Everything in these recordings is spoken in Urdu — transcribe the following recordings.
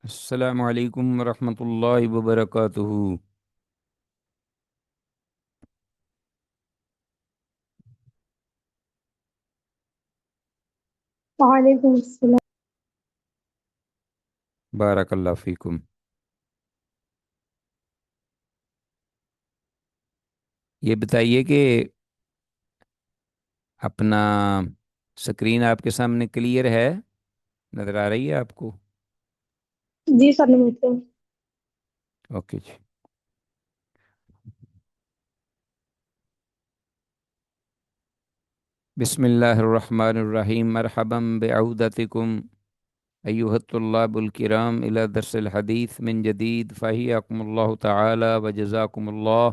السلام علیکم ورحمۃ اللہ وبرکاتہ۔ وعلیکم السلام۔ بارک اللہ فیکم۔ یہ بتائیے کہ اپنا سکرین آپ کے سامنے کلیئر ہے؟ نظر آ رہی ہے آپ کو؟ جی سر، نمستے۔ اوکے جی۔ بسم اللہ الرحمن الرحیم، مرحبا بعودتکم ایها الطلاب الكرام الى درس الحدیث من جدید فحیاکم اللہ تعالی وجزاکم اللہ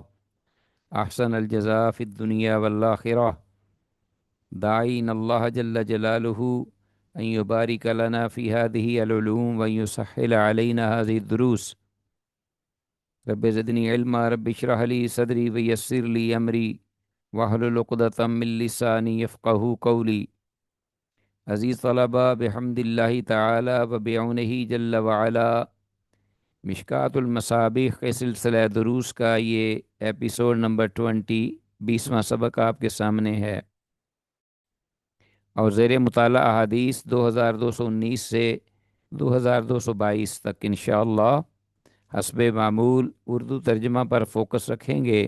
احسن الجزاء فی الدنیا والآخرہ، داعین اللہ جل جلالہ ان یبارک لنا فی هذه العلوم وان یسهل علینا هذه الدروس۔ رب زدنی علما، رب اشرح لی صدری ویسر لی امری واحلل عقدۃ من لسانی یفقہوا قولی۔ عزیز طلبہ، بحمد اللہ تعالی و بعونہ جل وعلا، مشکوٰۃ المصابیح کے سلسلہ دروس کا یہ ایپیسوڈ نمبر 20واں سبق آپ کے سامنے ہے، اور زیر مطالعہ احادیث 2219 سے 2222 تک انشاءاللہ حسب معمول اردو ترجمہ پر فوکس رکھیں گے،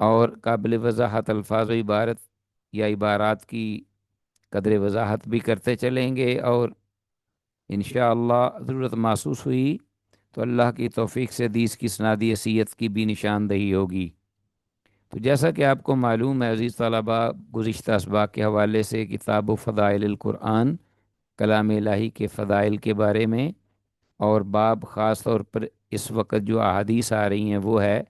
اور قابل وضاحت الفاظ و عبارت یا عبارات کی قدر وضاحت بھی کرتے چلیں گے، اور انشاءاللہ ضرورت محسوس ہوئی تو اللہ کی توفیق سے حدیث کی اسنادی حیثیت کی بھی نشاندہی ہوگی۔ تو جیسا کہ آپ کو معلوم ہے عزیز طلبہ، گزشتہ اسباق کے حوالے سے کتاب و فضائل القرآن، کلام الہی کے فضائل کے بارے میں، اور باب خاص طور پر اس وقت جو احادیث آ رہی ہیں وہ ہے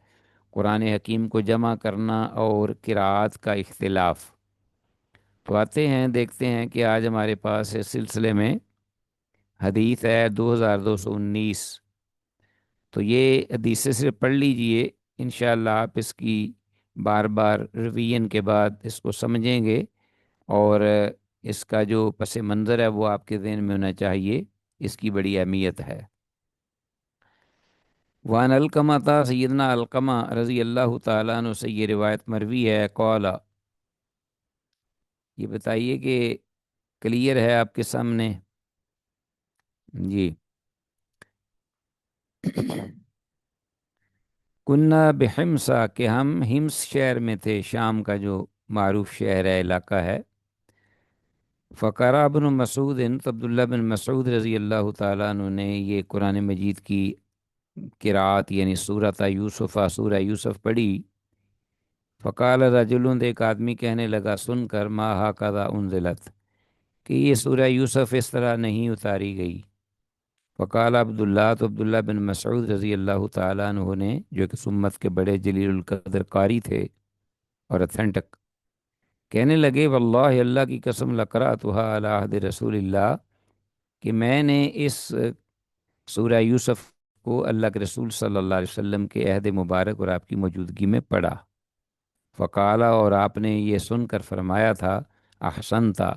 قرآن حکیم کو جمع کرنا اور قراءات کا اختلاف۔ تو آتے ہیں، دیکھتے ہیں کہ آج ہمارے پاس اس سلسلے میں حدیث ہے 2219۔ تو یہ حدیث صرف پڑھ لیجئے، انشاءاللہ آپ اس کی بار بار ریویژن کے بعد اس کو سمجھیں گے، اور اس کا جو پس منظر ہے وہ آپ کے ذہن میں ہونا چاہیے، اس کی بڑی اہمیت ہے۔ وان علقمہ تھا، سیدنا علقمہ رضی اللہ تعالیٰ عنہ سے یہ روایت مروی ہے، قولا، یہ بتائیے کہ کلیئر ہے آپ کے سامنے؟ جی۔ کنہ بحمصہ، کہ ہم ہمس شہر میں تھے، شام کا جو معروف شہر ہے، علاقہ ہے۔ فقرہ ابن مسعود، تو عبداللہ بن مسعود رضی اللہ تعالیٰ عنہ نے یہ قرآن مجید کی قرأت یعنی سورۃ یوسف، سورہ یوسف پڑھی۔ فقال رجل، ایک آدمی کہنے لگا سن کر، ما ہاکذا انزلت، کہ یہ سورہ یوسف اس طرح نہیں اتاری گئی۔ فقال عبداللہ، تو عبداللہ بن مسعود رضی اللہ تعالیٰ عنہ نے، جو کہ سمت کے بڑے جلیل القدر قاری تھے اور اتھینٹک، کہنے لگے واللہ، اللہ کی قسم، لقرأتها علی عہد رسول اللہ، کہ میں نے اس سورہ یوسف کو اللہ کے رسول صلی اللہ علیہ وسلم کے عہد مبارک اور آپ کی موجودگی میں پڑھا۔ فقالا، اور آپ نے یہ سن کر فرمایا تھا، احسنتا،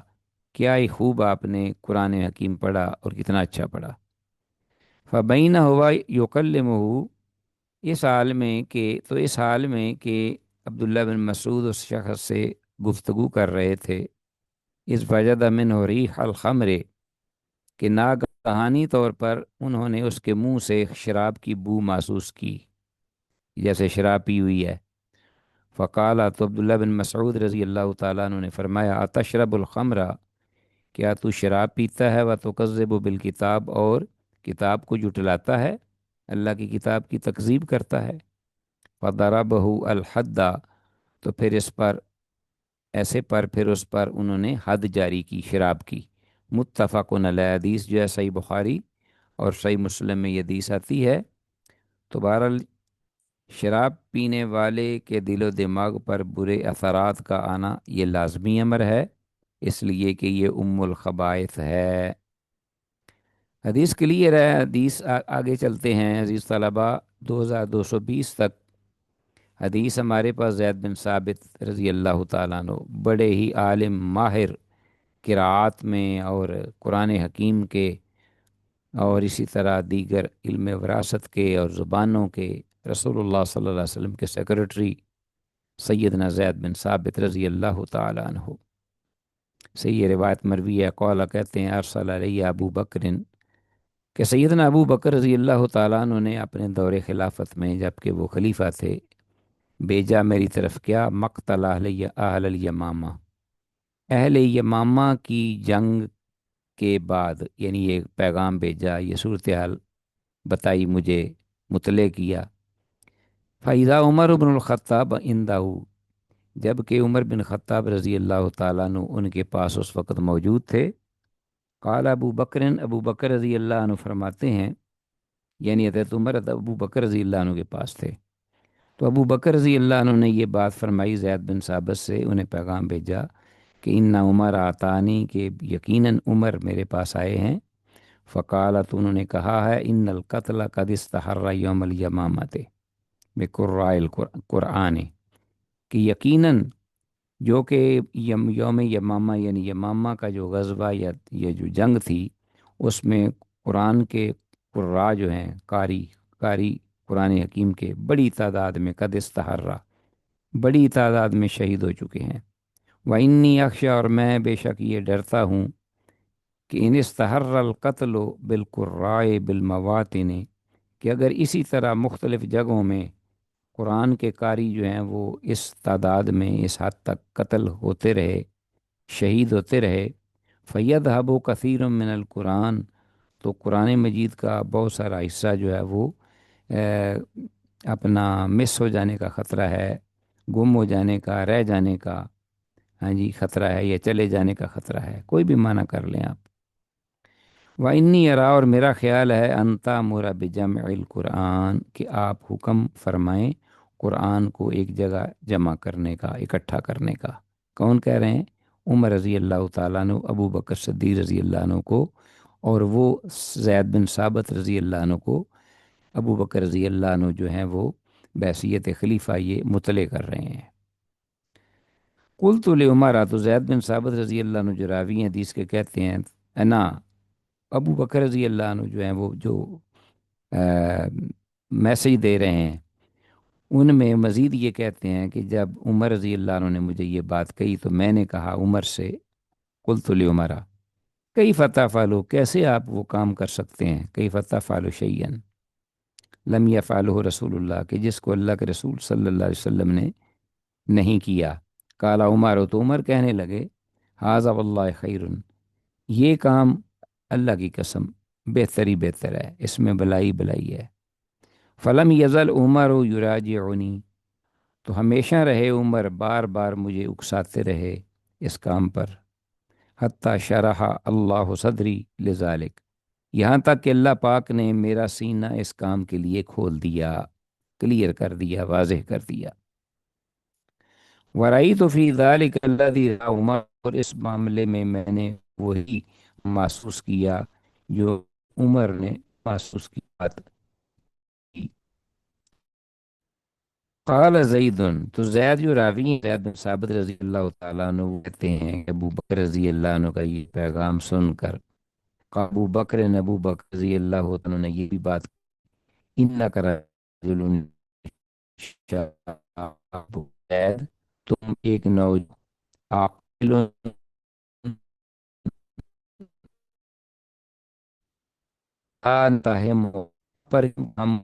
کیا ہی خوب آپ نے قرآن حکیم پڑھا اور کتنا اچھا پڑھا۔ فبین ہوا یکلمہ، اس حال میں کہ عبداللہ بن مسعود اس شخص سے گفتگو کر رہے تھے، اس وجد من ریح الخمر، کہ ناگہانی طور پر انہوں نے اس کے منہ سے شراب کی بو محسوس کی، جیسے شراب پی ہوئی ہے۔ فقالا، تو عبداللہ بن مسعود رضی اللہ تعالیٰ عنہ نے فرمایا، اتشرب الخمرہ، کیا تو شراب پیتا ہے، وتکذب بالکتاب، اور کتاب کو جھٹلاتا ہے، اللہ کی کتاب کی تکذیب کرتا ہے۔ فضربہ الحد، تو پھر اس پر ایسے پر پھر اس پر انہوں نے حد جاری کی شراب کی۔ متفق علیہ، حدیث جو ہے صحیح بخاری اور صحیح مسلم میں یہ حدیث آتی ہے۔ تو بہرحال شراب پینے والے کے دل و دماغ پر برے اثرات کا آنا یہ لازمی امر ہے، اس لیے کہ یہ ام الخبائث ہے۔ حدیث کلیئر ہے، حدیث آگے چلتے ہیں عزیز طلبہ، 2220 تک۔ حدیث ہمارے پاس زید بن ثابت رضی اللہ تعالیٰ عنہ، بڑے ہی عالم ماہر قراءات میں اور قرآن حکیم کے اور اسی طرح دیگر علم وراثت کے اور زبانوں کے رسول اللہ صلی اللہ علیہ وسلم کے سیکرٹری سیدنا زید بن ثابت رضی اللہ تعالیٰ عنہ سے یہ روایت مروی ہے، قولا کہتے ہیں ارسل علیہ ابو بکر، کہ سیدنا ابو بکر رضی اللہ تعالیٰ عنہ نے اپنے دور خلافت میں جب کہ وہ خلیفہ تھے بھیجا میری طرف کیا، مقتل اہل الیمامہ، اہل یمامہ کی جنگ کے بعد، یعنی یہ پیغام بھیجا، یہ صورتحال بتائی مجھے، مطلع کیا۔ فَإِذَا عمر بن الخطاب عندہ، جب کہ عمر بن خطاب رضی اللہ تعالیٰ عنہ ان کے پاس اس وقت موجود تھے، قال ابو بکر، ابو بکر رضی اللہ عنہ فرماتے ہیں، یعنی حضرت عمر ابو بکر رضی اللہ عنہ کے پاس تھے، تو ابو بکر رضی اللہ عنہ نے یہ بات فرمائی زید بن ثابت سے، انہیں پیغام بھیجا کہ ان عمر آتانی، کہ یقیناً عمر میرے پاس آئے ہیں، فقالت، انہوں نے کہا ہے، ان القتل قد استحر یوم الیمامت بقراء القرآن، کہ یقیناً جو کہ یوم یمامہ، یعنی یمامہ کا جو غزوہ یا یہ جو جنگ تھی، اس میں قرآن کے قراء جو ہیں، قاری قرآن حکیم کے بڑی تعداد میں، قد استحرہ، بڑی تعداد میں شہید ہو چکے ہیں۔ وَإِنِّي اخشى، اور میں بے شک یہ ڈرتا ہوں، کہ ان استحر القتل بالقراء بالمواطن، کہ اگر اسی طرح مختلف جگہوں میں قرآن کے قاری جو ہیں وہ اس تعداد میں اس حد تک قتل ہوتے رہے، شہید ہوتے رہے، فَيَذْهَبُ كَثِيرٌ مِّنَ القرآن، تو قرآن مجید کا بہت سارا حصہ جو ہے وہ اپنا مس ہو جانے کا خطرہ ہے، گم ہو جانے کا، رہ جانے کا، ہاں جی خطرہ ہے، یا چلے جانے کا خطرہ ہے، کوئی بھی معنی کر لیں آپ۔ وَإِنِّي أَرَىٰ، اور میرا خیال ہے، أَن تَأْمُرَ بِجَمْعِ الْقُرْآنِ، کہ آپ حکم فرمائیں قرآن کو ایک جگہ جمع کرنے کا، اکٹھا کرنے کا۔ کون کہہ رہے ہیں؟ عمر رضی اللہ تعالیٰ عنہ، ابو بکر صدیق رضی اللہ عنہ کو، اور وہ زید بن ثابت رضی اللہ عنہ کو، ابو بکر رضی اللہ عنہ جو ہیں وہ بحیثیت خلیفہ یہ مطلع کر رہے ہیں۔ قلت لعمر، تو زید بن ثابت رضی اللہ عنہ جو راوی ہیں حدیث کے کہتے ہیں، انا، ابو بکر رضی اللہ عنہ جو ہیں وہ جو میسیج دے رہے ہیں، ان میں مزید یہ کہتے ہیں کہ جب عمر رضی اللہ عنہ نے مجھے یہ بات کہی تو میں نے کہا عمر سے، قلت لعمر کیف تفعلوا، کیسے آپ وہ کام کر سکتے ہیں، کیف تفعلوا شیئا لم یفعلہ رسول اللہ، کہ جس کو اللہ کے رسول صلی اللہ علیہ وسلم نے نہیں کیا۔ قال عمر، تو عمر کہنے لگے، ھذا واللہ خیر، یہ کام اللہ کی قسم بہتر ہی بہتر ہے، اس میں بلائی بلائی ہے۔ فلم یزل عمر یراجعنی، تو ہمیشہ رہے عمر بار بار مجھے اکساتے رہے اس کام پر، حتی شرح اللہ صدری لذالک، یہاں تک کہ اللہ پاک نے میرا سینہ اس کام کے لیے کھول دیا، کلیئر کر دیا، واضح کر دیا۔ ورأیت فی ذلک الذی رأى عمر، اور اس معاملے میں میں نے وہی محسوس کیا جو عمر نے محسوس کیا۔ قال زید، تو زید جو راوی ہیں، زید بن ثابت رضی اللہ تعالیٰ عنہ، وہ کہتے ہیں کہ ابو بکر رضی اللہ عنہ کا یہ پیغام سن کر، ابو بکر رضی اللہ عنہ نے یہ بھی بات، انک رجل شاب، زید تم ایک نوجوان عاقل تہم، پر ہم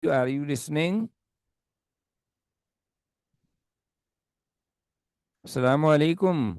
Are you listening? Assalamu alaikum.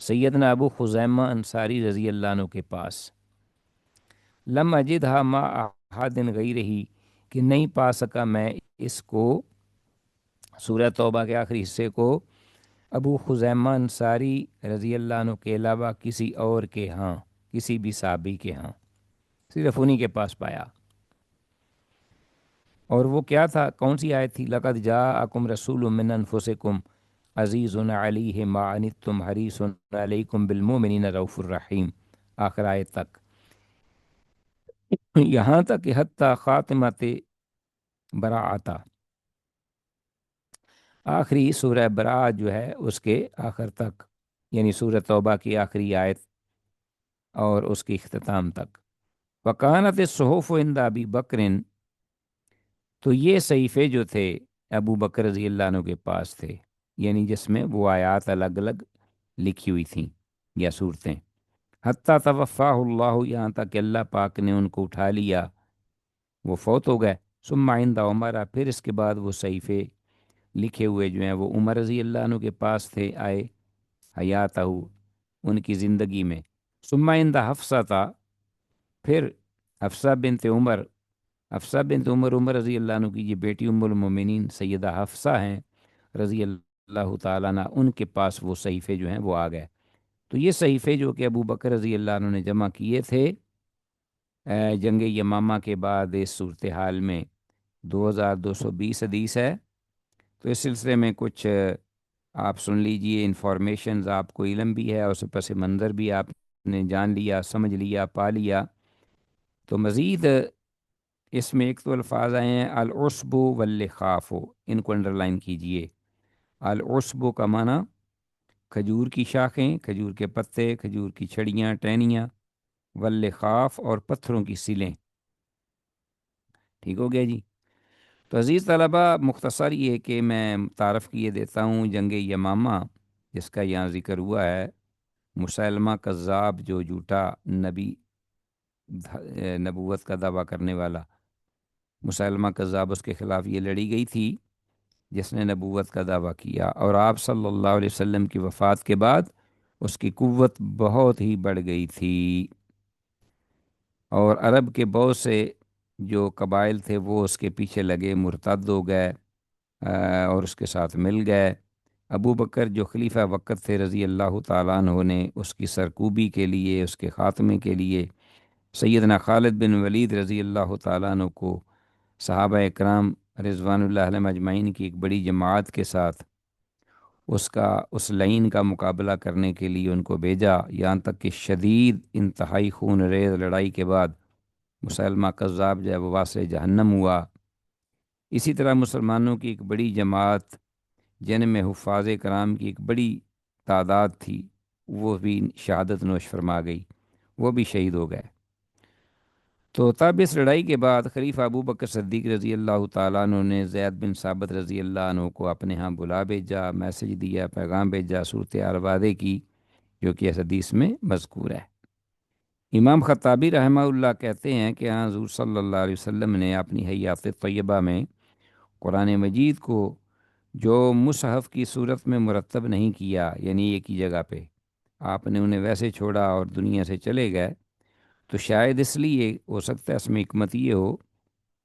سیدنا ابو خزیمہ انصاری رضی اللہ عنہ کے پاس، لم اجدھا ما احد غیرہ، کہ نہیں پا سکا میں اس کو، سورہ توبہ کے آخری حصے کو، ابو خزیمہ انصاری رضی اللہ عنہ کے علاوہ کسی اور کے ہاں، کسی بھی صحابی کے ہاں، صرف انہی کے پاس پایا۔ اور وہ کیا تھا، کون سی آیت تھی؟ لقد جاءکم رسول من انفسکم عزیز علیہ ما عنتم حریص علیکم بالمؤمنین رؤوف الرحیم، آخر آیت تک، یہاں تک کہ حتی خاتمت براعتا، آخری سورہ براءت جو ہے اس کے آخر تک، یعنی سورہ توبہ کی آخری آیت اور اس کی اختتام تک۔ وکانت الصحف عند ابی بکر، تو یہ صحیفے جو تھے ابو بکر رضی اللہ عنہ کے پاس تھے، یعنی جس میں وہ آیات الگ الگ لکھی ہوئی تھیں یا صورتیں، حتیٰ توفاہ اللہ، یہاں تک کہ اللہ پاک نے ان کو اٹھا لیا، وہ فوت ہو گئے۔ ثم عند عمر، پھر اس کے بعد وہ صحیفے لکھے ہوئے جو ہیں وہ عمر رضی اللہ عنہ کے پاس تھے، آئے حیاتہ، ان کی زندگی میں۔ ثم عند حفصہ تھا، پھر حفصہ بنت عمر، حفصہ بنت عمر، عمر رضی اللہ عنہ کی یہ بیٹی ام المومنین سیدہ حفصہ ہیں رضی اللہ تعالیٰ عنہ، ان کے پاس وہ صحیفے جو ہیں وہ آ گئے۔ تو یہ صحیفے جو کہ ابو بکر رضی اللہ عنہ نے جمع کیے تھے جنگ یمامہ کے بعد اس صورتحال میں، 2220 حدیث ہے۔ تو اس سلسلے میں کچھ آپ سن لیجئے، انفارمیشنز، آپ کو علم بھی ہے اور اس پس منظر بھی آپ نے جان لیا، سمجھ لیا، پا لیا۔ تو مزید اس میں ایک تو الفاظ آئے ہیں العشب واللخاف، ان کو انڈرلائن کیجئے۔ العشب کا معنی کھجور کی شاخیں، کھجور کے پتے، کھجور کی چھڑیاں، ٹہنیاں، واللخاف اور پتھروں کی سلیں۔ ٹھیک ہو گیا جی۔ تو عزیز طلبہ، مختصر یہ کہ میں تعارف کیے دیتا ہوں جنگ یمامہ جس کا یہاں ذکر ہوا ہے، مسلمہ کذاب جو جھوٹا نبی، نبوت کا دعویٰ کرنے والا مسلمہ کذاب، اس کے خلاف یہ لڑی گئی تھی جس نے نبوت کا دعویٰ کیا، اور آپ صلی اللہ علیہ وسلم کی وفات کے بعد اس کی قوت بہت ہی بڑھ گئی تھی، اور عرب کے بہت سے جو قبائل تھے وہ اس کے پیچھے لگے، مرتد ہو گئے اور اس کے ساتھ مل گئے۔ ابو بکر جو خلیفہ وقت تھے رضی اللہ تعالیٰ عنہ نے اس کی سرکوبی کے لیے، اس کے خاتمے کے لیے سیدنا خالد بن ولید رضی اللہ تعالیٰ عنہ کو صحابہ اکرام رضوان اللہ علیہم اجمعین کی ایک بڑی جماعت کے ساتھ اس لائن کا مقابلہ کرنے کے لیے ان کو بھیجا، یہاں تک کہ شدید انتہائی خون ریز لڑائی کے بعد مسلمہ کذاب جو ہے وہ واسع جہنم ہوا۔ اسی طرح مسلمانوں کی ایک بڑی جماعت جن میں حفاظ کرام کی ایک بڑی تعداد تھی، وہ بھی شہادت نوش فرما گئی، وہ بھی شہید ہو گئے۔ تو تب اس لڑائی کے بعد خلیفہ ابو بکر صدیق رضی اللہ تعالیٰ عنہ نے زید بن ثابت رضی اللہ عنہ کو اپنے ہاں بلا بھیجا، میسج دیا، پیغام بھیجا، صورتحال وعدے کی، جو کہ اس حدیث میں مذکور ہے۔ امام خطابی رحمہ اللہ کہتے ہیں کہ ہاں حضور صلی اللہ علیہ وسلم نے اپنی حیات طیبہ میں قرآن مجید کو جو مصحف کی صورت میں مرتب نہیں کیا، یعنی ایک ہی جگہ پہ آپ نے انہیں ویسے چھوڑا اور دنیا سے چلے گئے، تو شاید اس لیے ہو سکتا ہے اس میں حکمت یہ ہو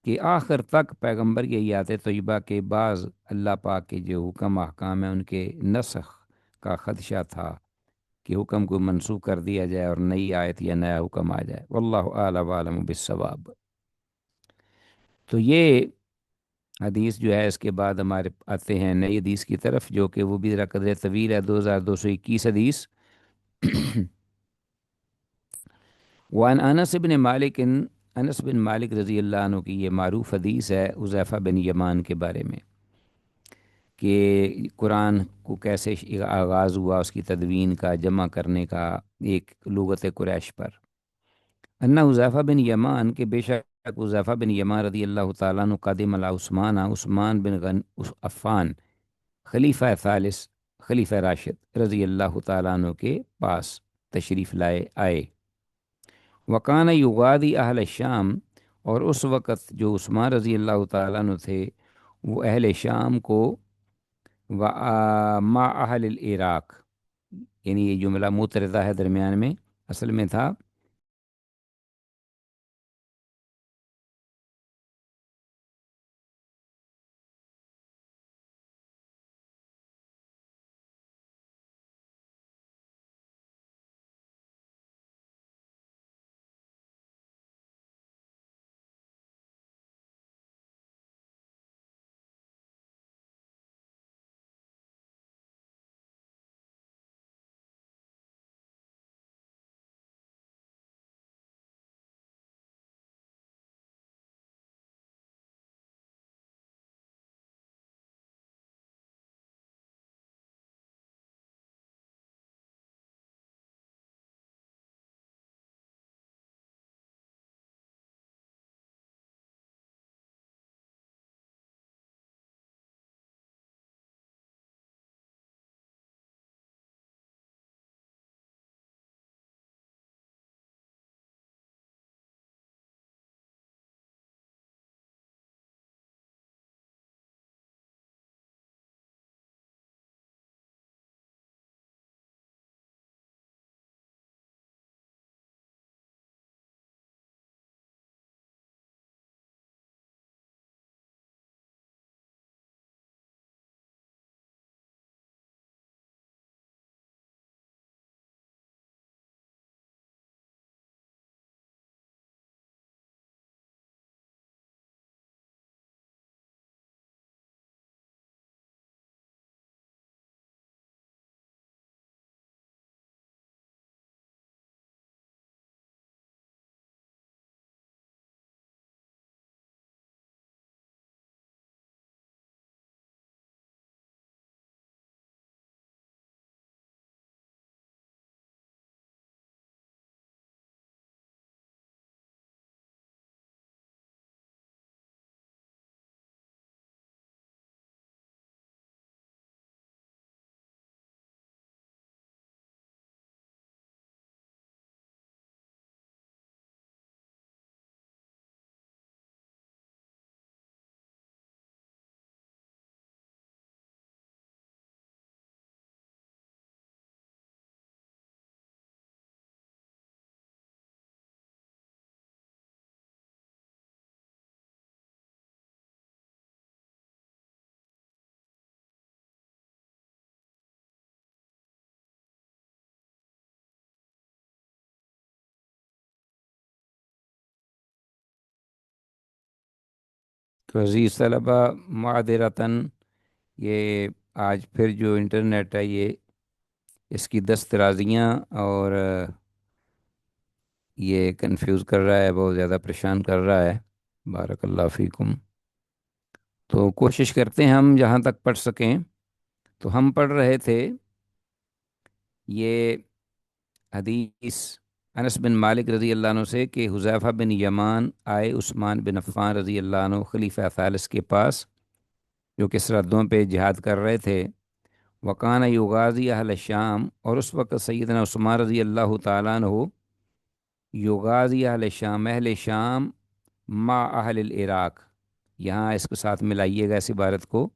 کہ آخر تک پیغمبر کی حیات طیبہ کے بعض اللہ پاک کے جو حکم احکام ہیں ان کے نسخ کا خدشہ تھا کہ حکم کو منسوخ کر دیا جائے اور نئی آیت یا نیا حکم آ جائے، واللہ اعلم عالم بالصواب۔ تو یہ حدیث جو ہے اس کے بعد ہمارے آتے ہیں نئی حدیث کی طرف، جو کہ وہ بھی ذرا قدر طویل ہے، 2221 حدیث۔ وعن انس بن مالک، انس بن مالک رضی اللہ عنہ کی یہ معروف حدیث ہے حذیفہ بن یمان کے بارے میں، کہ قرآن کو کیسے آغاز ہوا، اس کی تدوین کا، جمع کرنے کا، ایک لغت قریش پر۔ انہ حذیفہ بن یمان، کے بے شک حذیفہ بن یمان رضی اللہ تعالیٰ عنہ قادم علی عثمان، عثمان بن عفان خلیفہ ثالث، خلیفہ راشد رضی اللہ تعالیٰ عنہ کے پاس تشریف لائے آئے۔ وکان یغادی اہل شام، اور اس وقت جو عثمان رضی اللہ تعالیٰ عنہ تھے وہ اہل شام کو، مع اہل العراق، یعنی یہ جملہ متردہ ہے درمیان میں، اصل میں تھا تو عزیز طلبہ، معذرتاً یہ آج پھر جو انٹرنیٹ ہے یہ اس کی دست درازیاں اور یہ کنفیوز کر رہا ہے، بہت زیادہ پریشان کر رہا ہے۔ بارک اللہ فیکم۔ تو کوشش کرتے ہیں ہم جہاں تک پڑھ سکیں۔ تو ہم پڑھ رہے تھے یہ حدیث انس بن مالک رضی اللہ عنہ سے کہ حذیفہ بن یمان آئے عثمان بن عفان رضی اللہ عنہ خلیفہ ثالث کے پاس، جو کہ سرحدوں پہ جہاد کر رہے تھے۔ وکان یغازی اہل شام، اور اس وقت سیدنا عثمان رضی اللہ تعالیٰ عنہ یغازی اہل شام، اہل شام ما اہل العراق، یہاں اس کے ساتھ ملائیے گا اس عبارت کو،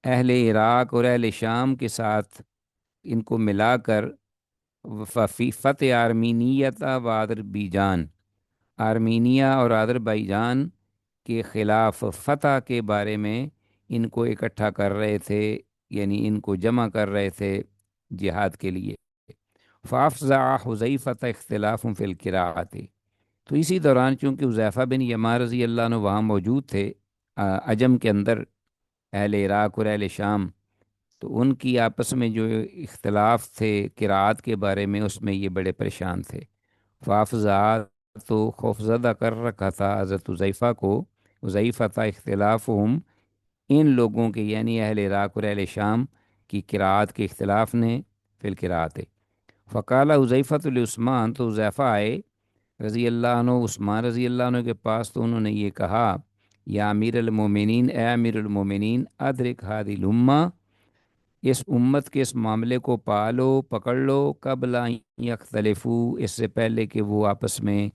اہل عراق اور اہل شام کے ساتھ ان کو ملا کر ففی فتح آرمینیت و آذربائیجان، آرمینیا اور آذربائیجان کے خلاف فتح کے بارے میں ان کو اکٹھا کر رہے تھے، یعنی ان کو جمع کر رہے تھے جہاد کے لیے۔ فافزع حذیفہ اختلاف فی القراءۃ، تو اسی دوران چونکہ حذیفہ بن یمان رضی اللہ عنہ وہاں موجود تھے عجم کے اندر، اہل عراق اور اہل شام، تو ان کی آپس میں جو اختلاف تھے قراءت کے بارے میں، اس میں یہ بڑے پریشان تھے۔ فافزع، تو خوفزدہ کر رکھا تھا حضرت حذیفہ کو، حذیفہ تھا اختلافہم، ان لوگوں کے یعنی اہل عراق اور اہل شام کی قراءت کے اختلاف نے فی القراءت۔ فقال حذیفہ لعثمان، تو حذیفہ آئے رضی اللہ عنہ عثمان رضی اللہ عنہ کے پاس، تو انہوں نے یہ کہا، یا امیر المومنین، اے امیر المومنین، ادرک هذه الامہ، اس امت کے اس معاملے کو پالو، پکڑ لو، قبل ان یختلفو، اس سے پہلے کہ وہ آپس میں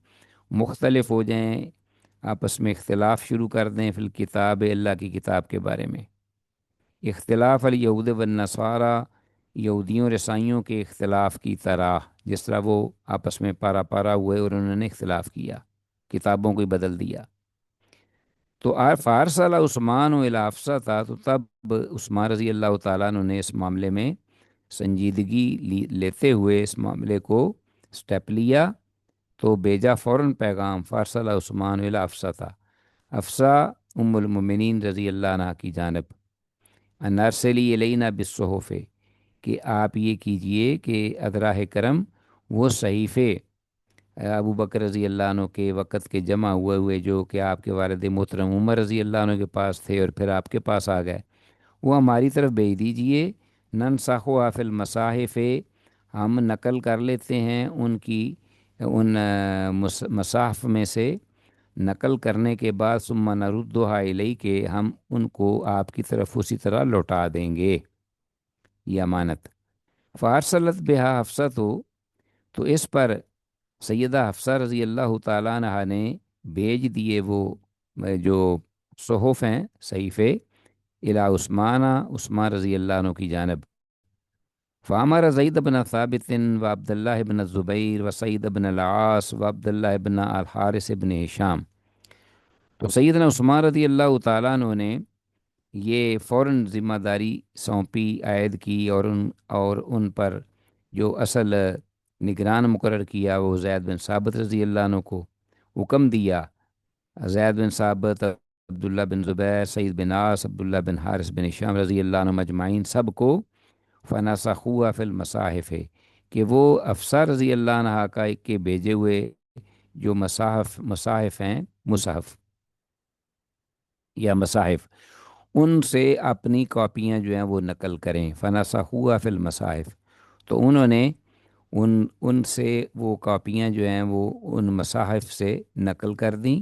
مختلف ہو جائیں، آپس میں اختلاف شروع کر دیں، فی الکتاب، اللہ کی کتاب کے بارے میں۔ اختلاف الیہود والنصارى، یہودیوں اور عیسائیوں کے اختلاف کی طرح، جس طرح وہ آپس میں پارا پارا ہوئے اور انہوں نے اختلاف کیا، کتابوں کو ہی بدل دیا۔ تو فارسل عثمان و الافسہ تھا، تو تب عثمان رضی اللہ تعالیٰ عنہ نے اس معاملے میں سنجیدگی لیتے ہوئے اس معاملے کو سٹیپ لیا، تو بیجا فوراً پیغام فارسل عثمان و الافسہ تھا، افسہ ام المؤمنین رضی اللہ عنہ کی جانب، انارسلی علینا بالصحف، کہ آپ یہ کیجئے کہ ادراہ کرم وہ صحیفے ابو بکر رضی اللہ عنہ کے وقت کے جمع ہوئے جو کہ آپ کے والد محترم عمر رضی اللہ عنہ کے پاس تھے اور پھر آپ کے پاس آ گئے، وہ ہماری طرف بھیج دیجئے۔ ننسخ فی المصاحف، ہم نقل کر لیتے ہیں ان کی، ان مصاحف میں سے نقل کرنے کے بعد ثم نردھا الیک، کہ ہم ان کو آپ کی طرف اسی طرح لوٹا دیں گے، یہ امانت۔ فارسلت بہا حفصہ، تو اس پر سیدہ حفصہ رضی اللہ تعالیٰ عنہ نے بھیج دیے وہ جو صحف ہیں، صحیفے، الی عثمان، عثمان رضی اللہ عنہ کی جانب۔ فامر زید بن ثابت و عبداللہ بن الزبیر و سعید بن العاص و عبداللہ بن الحارث بن ہشام، تو سیدنا عثمان رضی اللہ تعالیٰ عنہ نے یہ فوراً ذمہ داری سونپی، عائد کی، اور ان پر جو اصل نگران مقرر کیا وہ زید بن ثابت رضی اللہ عنہ کو حکم دیا۔ زید بن ثابت، عبداللہ بن زبیر، سعید بن عاص، عبداللہ بن حارث بن ہشام رضی اللہ عنہ مجمعین، سب کو فنسخوا فی المصاحف، کہ وہ افسر رضی اللہ عنہ کا کے بھیجے ہوئے جو مصاحف ہیں، مصحف یا مصاحف، ان سے اپنی کاپیاں جو ہیں وہ نقل کریں۔ فنسخوا فی المصاحف، تو انہوں نے ان سے وہ کاپیاں جو ہیں وہ ان مصاحف سے نقل کر دیں۔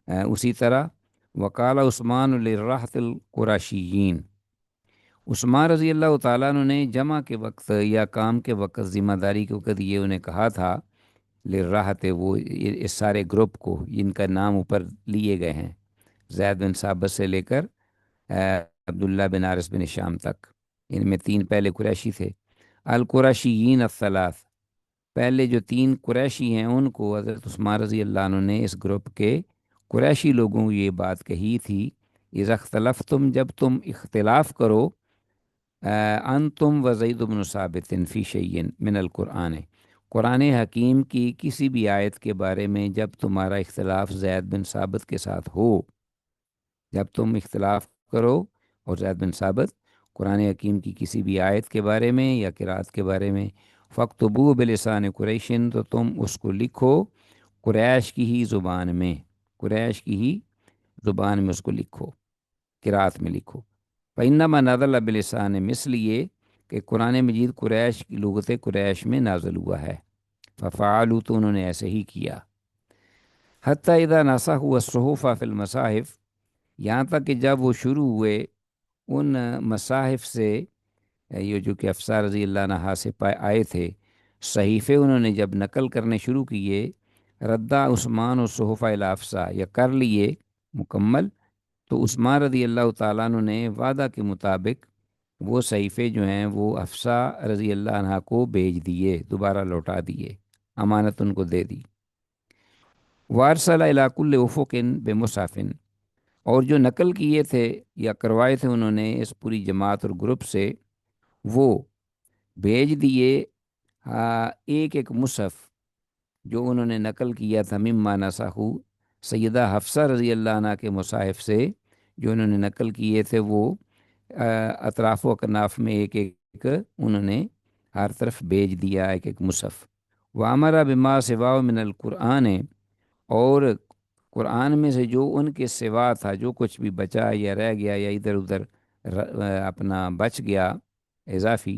اسی طرح وقال عثمان للرہط القرشیین، عثمان رضی اللہ تعالیٰ عنہ نے جمع کے وقت یا کام کے وقت، ذمہ داری کے وقت، یہ انہیں کہا تھا، للرہط، وہ اس سارے گروپ کو، جن کا نام اوپر لیے گئے ہیں، زید بن ثابت سے لے کر عبداللہ بن حارث بن شام تک، ان میں تین پہلے قریشی تھے، القرشیین الثلاث، پہلے جو تین قریشی ہیں ان کو حضرت عثمان رضی اللہ عنہ نے اس گروپ کے قریشی لوگوں کو یہ بات کہی تھی، اذا اختلفتم، جب تم اختلاف کرو، انتم و زید بن ثابت فی شیء من القرآن، قرآن حکیم کی کسی بھی آیت کے بارے میں جب تمہارا اختلاف زید بن ثابت کے ساتھ ہو، جب تم اختلاف کرو اور زید بن ثابت قرآن حکیم کی کسی بھی آیت کے بارے میں یا قرات کے بارے میں، فاکتبوہ بلسان قریشن، تو تم اس کو لکھو قریش کی ہی زبان میں، قریش کی ہی زبان میں اس کو لکھو، قرات میں لکھو۔ فإنما نزل بلسان، مثل یہ کہ قرآن مجید قریش کی لغت قریش میں نازل ہوا ہے۔ ففعلوا، تو انہوں نے ایسے ہی کیا۔ حتی اذا نسخوا الصحف فی المصاحف، یہاں تک کہ جب وہ شروع ہوئے ان مصاحف سے، یہ جو کہ افسر رضی اللہ عنہ سے آئے تھے، صحیفے انہوں نے جب نقل کرنے شروع کیے، ردا عثمان و صحف الافسا، یا کر لیے مکمل، تو عثمان رضی اللہ تعالیٰ عنہ نے وعدہ کے مطابق وہ صحیفے جو ہیں وہ افسا رضی اللہ عنہ کو بھیج دیے، دوبارہ لوٹا دیے، امانت ان کو دے دی۔ وارسل الی کل افق بمصحف، اور جو نقل کیے تھے یا کروائے تھے انہوں نے اس پوری جماعت اور گروپ سے، وہ بھیج دیے ایک ایک مصحف جو انہوں نے نقل کیا تھا، مما نسخو، سیدہ حفصہ رضی اللہ عنہ کے مصاحف سے جو انہوں نے نقل کیے تھے، وہ اطراف و اکناف میں ایک ایک انہوں نے ہر طرف بھیج دیا، ایک ایک مصحف۔ وَأَمَرَ بِمَا سِوَاهُ مِنَ الْقُرْآنِ، اور قرآن میں سے جو ان کے سوا تھا، جو کچھ بھی بچا یا رہ گیا یا ادھر ادھر اپنا بچ گیا اضافی،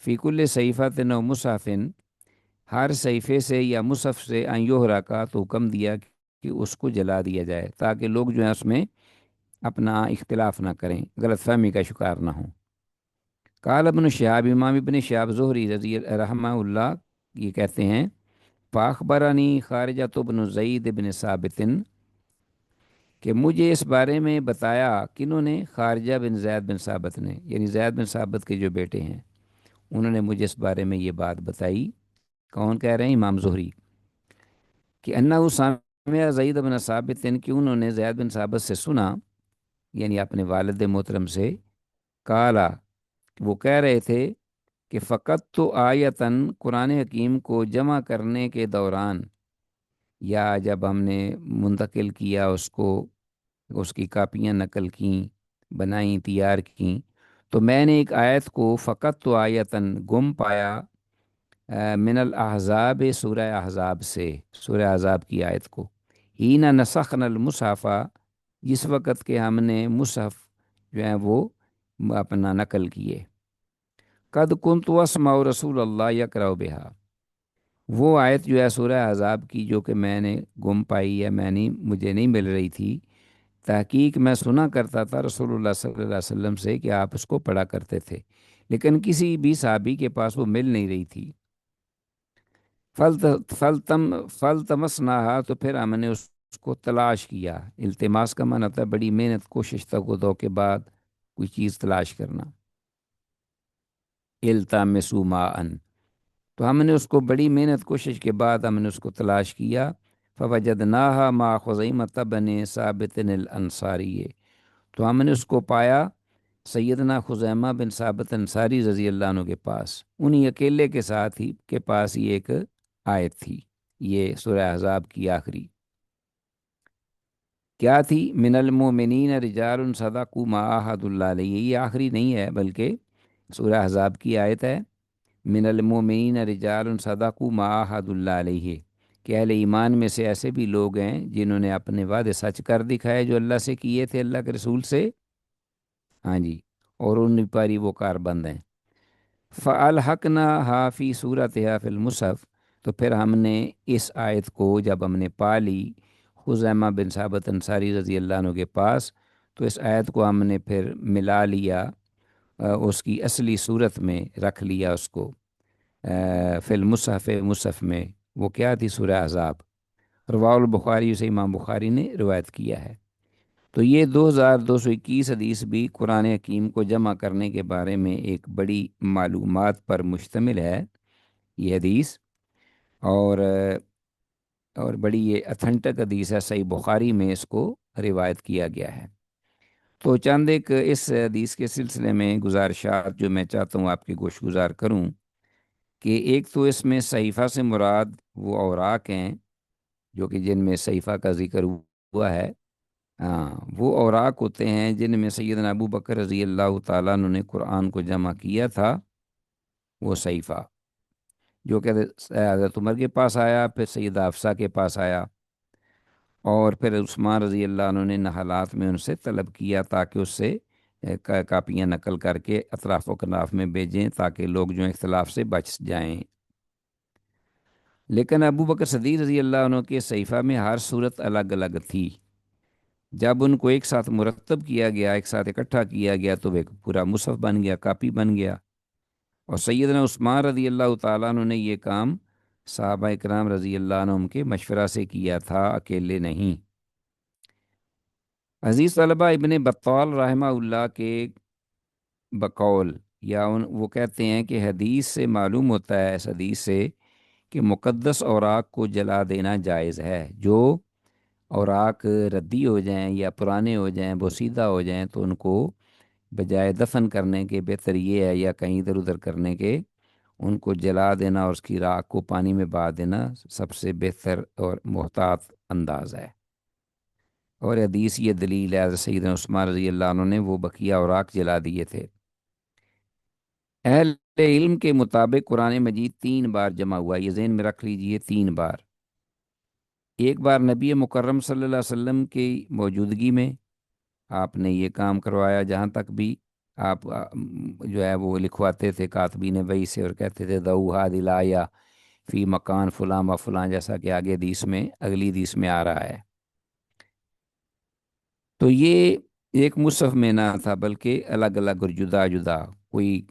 فی کل صحیفۃ و مصحف، ہر صحیفے سے یا مصحف سے، ان یحرق کا، تو حکم دیا کہ اس کو جلا دیا جائے، تاکہ لوگ جو ہیں اس میں اپنا اختلاف نہ کریں، غلط فہمی کا شکار نہ ہوں۔ قال ابن شہاب، امام ابن شہاب زہری رضی رحمہ اللہ یہ کہتے ہیں، فاخبرنی خارجہ بن زید بن ثابت، کہ مجھے اس بارے میں بتایا کنہوں نے، خارجہ بن زید بن ثابت نے، یعنی زید بن ثابت کے جو بیٹے ہیں، انہوں نے مجھے اس بارے میں یہ بات بتائی. کون کہہ رہے ہیں؟ امام زہری. کہ انہ سامع زید بن ثابت، کہ انہوں نے زید بن ثابت سے سنا، یعنی اپنے والد محترم سے. کالا، وہ کہہ رہے تھے کہ فقط تو آیتن، قرآن حکیم کو جمع کرنے کے دوران، یا جب ہم نے منتقل کیا اس کو، اس کی کاپیاں نقل کیں، بنائیں، تیار کیں، تو میں نے ایک آیت کو فقط تو آیتن گم پایا، من الاحزاب، سورہ احزاب سے، سورہ احزاب کی آیت کو. ہینا نسخنا المصحفہ، جس وقت کہ ہم نے مصحف جو ہیں وہ اپنا نقل کیے. قد کنت اسمع رسول اللہ یقرأ بہا، وہ آیت جو ہے سورہ احزاب کی، جو کہ میں نے گم پائی ہے، مجھے نہیں مل رہی تھی. تحقیق میں سنا کرتا تھا رسول اللہ صلی اللہ علیہ وسلم سے کہ آپ اس کو پڑھا کرتے تھے، لیکن کسی بھی صحابی کے پاس وہ مل نہیں رہی تھی. فلتمسناہا، تو پھر ہم نے اس کو تلاش کیا. التماس کا معنی ہوتا ہے بڑی محنت، کوشش تک دو کے بعد کوئی چیز تلاش کرنا. التمسوا ماء، تو ہم نے اس کو بڑی محنت کوشش کے بعد ہم نے اس کو تلاش کیا. فوجدناہا مع خزیمۃ بن ثابت الانصاری، تو ہم نے اس کو پایا سیدنا خزیمہ بن ثابت انصاری رضی اللہ عنہ کے پاس. انہی اکیلے کے ساتھ ہی کے پاس ہی ایک آیت تھی، یہ سورہ احزاب کی آخری. کیا تھی؟ من المؤمنین رجال صدقوا ما عاہدوا اللہ علیہ، یہ آخری نہیں ہے بلکہ سورہ احزاب کی آیت ہے. من المؤمنین رجال صدقوا ما عاہدوا اللہ علیہ، کہ اہل ایمان میں سے ایسے بھی لوگ ہیں جنہوں نے اپنے وعدے سچ کر دکھائے جو اللہ سے کیے تھے، اللہ کے رسول سے. ہاں جی، اور ان پر ہی وہ کار بند ہیں. فَأَلْحَقْنَاهَا فِي صُورَتِهَا فِي الْمُصْحَفِ، تو پھر ہم نے اس آیت کو جب ہم نے پا لی خزیمہ بن ثابت انصاری رضی اللہ عنہ کے پاس، تو اس آیت کو ہم نے پھر ملا لیا، اس کی اصلی صورت میں رکھ لیا اس کو، فی المصحف، مصحف میں. وہ کیا تھی؟ سورہ احزاب. رواہ البخاری، اسے امام بخاری نے روایت کیا ہے. تو یہ 2221 حدیث بھی قرآن حکیم کو جمع کرنے کے بارے میں ایک بڑی معلومات پر مشتمل ہے یہ حدیث، اور بڑی یہ اتھینٹک حدیث ہے. صحیح بخاری میں اس کو روایت کیا گیا ہے. تو چند ایک اس حدیث کے سلسلے میں گزارشات جو میں چاہتا ہوں آپ کے گوش گزار کروں، کہ ایک تو اس میں صحیفہ سے مراد وہ اوراق ہیں جو کہ جن میں صحیفہ کا ذکر ہوا ہے. ہاں، وہ اوراق ہوتے ہیں جن میں سیدنا ابو بکر رضی اللہ تعالیٰ عنہ نے قرآن کو جمع کیا تھا. وہ صحیفہ جو کہ حضرت عمر کے پاس آیا، پھر سیدہ حفصہ کے پاس آیا، اور پھر عثمان رضی اللہ عنہ نے نحلات میں ان سے طلب کیا تاکہ اس سے کاپیاں نقل کر کے اطراف و کناف میں بھیجیں تاکہ لوگ جو اختلاف سے بچ جائیں. لیکن ابو بکر صدیق رضی اللہ عنہ کے صحیفہ میں ہر صورت الگ الگ تھی. جب ان کو ایک ساتھ مرتب کیا گیا، ایک ساتھ اکٹھا کیا گیا، تو ایک پورا مصحف بن گیا، کاپی بن گیا. اور سیدنا عثمان رضی اللہ تعالیٰ عنہ نے یہ کام صحابہ اکرام رضی اللہ عنہم کے مشورہ سے کیا تھا، اکیلے نہیں. عزیز طلبہ، ابن بطال رحمہ اللہ کے بقول، وہ کہتے ہیں کہ حدیث سے معلوم ہوتا ہے، اس حدیث سے، کہ مقدس اوراق کو جلا دینا جائز ہے. جو اوراق ردی ہو جائیں یا پرانے ہو جائیں، بوسیدہ ہو جائیں، تو ان کو بجائے دفن کرنے کے بہتر یہ ہے، یا کہیں ادھر ادھر کرنے کے، ان کو جلا دینا اور اس کی راکھ کو پانی میں بہا دینا سب سے بہتر اور محتاط انداز ہے. اور حدیث یہ دلیل ہے، حضرت سیدنا عثمان رضی اللہ عنہ نے وہ بقیہ اوراق جلا دیے تھے. اہل علم کے مطابق قرآن مجید 3 بار جمع ہوا، یہ ذہن میں رکھ لیجئے، 3 بار. ایک بار نبی مکرم صلی اللہ علیہ وسلم کی موجودگی میں آپ نے یہ کام کروایا، جہاں تک بھی آپ جو ہے وہ لکھواتے تھے کاتبین وحی سے، اور کہتے تھے دعوہا دلایا فی مکان فلاں و فلاں، جیسا کہ آگے حدیث میں، اگلی حدیث میں آ رہا ہے. تو یہ ایک مصحف میں نہ تھا بلکہ الگ الگ اور جدا جدا، کوئی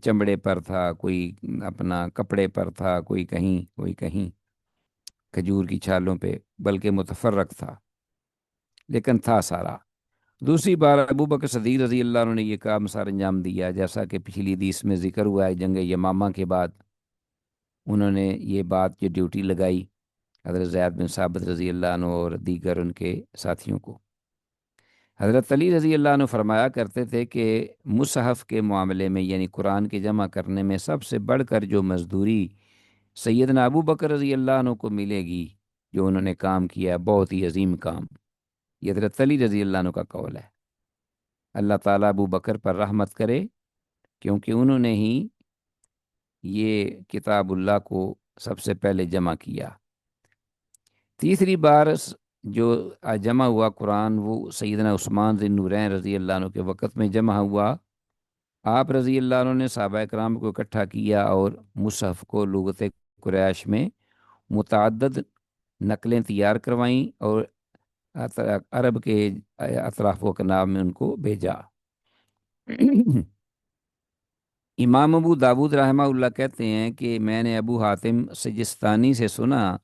چمڑے پر تھا، کوئی اپنا کپڑے پر تھا، کوئی کہیں، کوئی کہیں کھجور کی چھالوں پہ، بلکہ متفرق تھا، لیکن تھا سارا. دوسری بار ابو بکر صدیق رضی اللہ عنہ نے یہ کام سر انجام دیا، جیسا کہ پچھلی حدیث میں ذکر ہوا ہے، جنگ یمامہ کے بعد انہوں نے یہ بات، یہ ڈیوٹی لگائی حضرت زید بن ثابت رضی اللہ عنہ اور دیگر ان کے ساتھیوں کو۔ حضرت علی رضی اللہ عنہ فرمایا کرتے تھے کہ مصحف کے معاملے میں، یعنی قرآن کے جمع کرنے میں، سب سے بڑھ کر جو مزدوری سیدنا ابو بکر رضی اللہ عنہ کو ملے گی، جو انہوں نے کام کیا، بہت ہی عظیم کام۔ یہ حضرت علی رضی اللہ عنہ کا قول ہے۔ اللہ تعالیٰ ابو بکر پر رحمت کرے، کیونکہ انہوں نے ہی یہ کتاب اللہ کو سب سے پہلے جمع کیا۔ تیسری بار جو جمع ہوا قرآن، وہ سیدنا عثمان ذی النورین رضی اللہ عنہ کے وقت میں جمع ہوا۔ آپ رضی اللہ عنہ نے صحابہ کرام کو اکٹھا کیا اور مصحف کو لغت قریش میں متعدد نقلیں تیار کروائیں اور عرب کے اطراف و کناب میں ان کو بھیجا۔ امام ابو داود رحمہ اللہ کہتے ہیں کہ میں نے ابو حاتم سجستانی سے سنا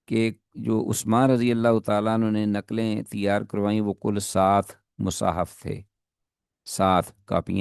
کہ جو عثمان رضی اللہ تعالیٰ عنہ نے نقلیں تیار کروائیں وہ کل 7 مصاحف تھے، 7 کاپیاں